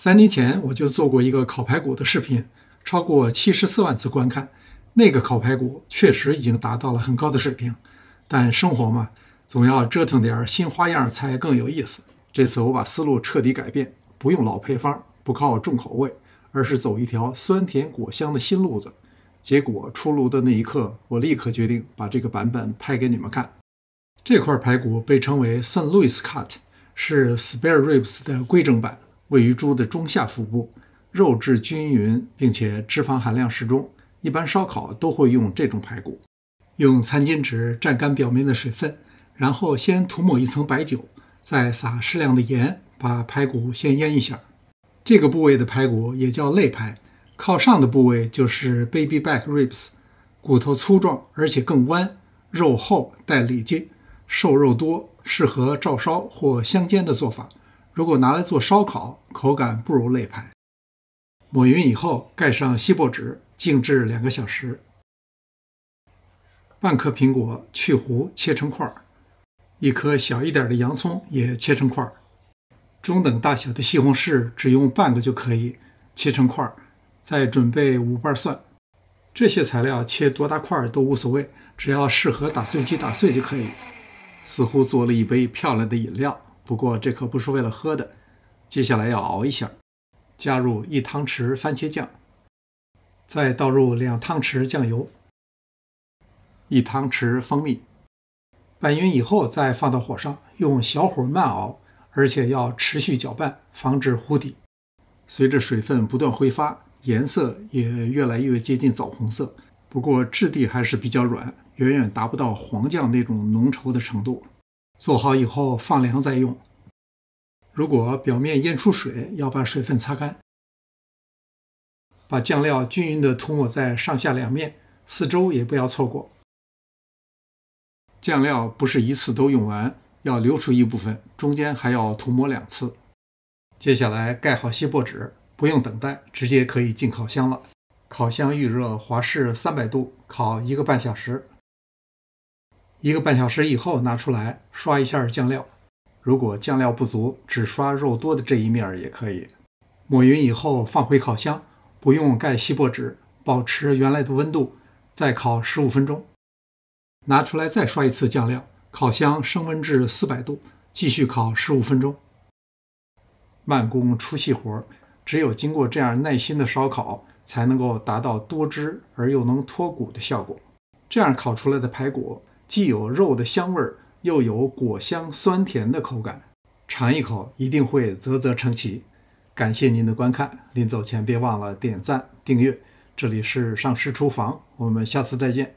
3年前我就做過一個烤排骨的視頻，超過74萬次觀看。那個烤排骨確實已經達到了很高的水平，但生活嘛，總要折騰點新花樣才更有意思。這次我把思路徹底改變，不用老配方，不靠重口味，而是走一條酸甜果香的新路子。結果出爐的那一刻，我立刻決定把這個版本拍給你們看。這塊排骨被稱為 St. Louis Cut， 是 Spare Ribs 的規整版，位於豬的中下腹部，肉質均勻，並且脂肪含量適中。一般燒烤都會用這種排骨。用餐巾紙蘸乾表面的水分，然後先塗抹一層白酒，再撒適量的鹽，把排骨先醃一下。這個部位的排骨也叫肋排，靠上的部位就是 baby back ribs， 骨頭粗壯而且更彎，肉厚帶里筋，瘦肉多，適合照燒或香煎的做法。如果拿來做燒烤，口感不如肋排。抹匀以後，蓋上锡箔紙，靜置2個小時。半顆蘋果去核切成塊，一顆小一點的洋蔥也切成塊，中等大小的西紅柿只用半個就可以，切成塊。再準備5瓣蒜，這些材料切多大塊都無所謂，只要適合打碎機打碎就可以。似乎做了一杯漂亮的飲料，不過這可不是為了喝的。接下來要熬一下，加入1湯匙番茄醬，再倒入2湯匙醬油，1湯匙蜂蜜，拌匀以後再放到火上，用小火慢熬，而且要持續攪拌，防止糊底。隨着水分不斷揮發，顏色也越來越接近棗紅色，不過質地還是比較軟，遠遠達不到黃醬那種濃稠的程度。做好以後放涼再用。如果表面淹出水，要把水分擦乾。把醬料均勻地涂抹在上下兩面，四周也不要錯過。醬料不是一次都用完，要留出一部分，中間還要涂抹2次。接下来蓋好锡箔紙，不用等待，直接可以进烤箱了。烤箱預熱，華氏300度，烤1個半小時。1個半小時以後拿出來，刷一下醬料。如果醬料不足，只刷肉多的這一面也可以。抹匀以後放回烤箱，不用蓋锡箔紙，保持原來的溫度，再烤15分鐘。拿出來再刷一次醬料，烤箱升溫至400度，繼續烤15分鐘。慢工出細活，只有經過這樣耐心的燒烤，才能夠達到多汁而又能脫骨的效果。這樣烤出來的排骨，既有肉的香味兒，又有果香酸甜的口感，嘗一口一定會嘖嘖稱奇。感謝您的觀看，臨走前別忘了點讚訂閱。這裡是上師廚房，我們下次再見。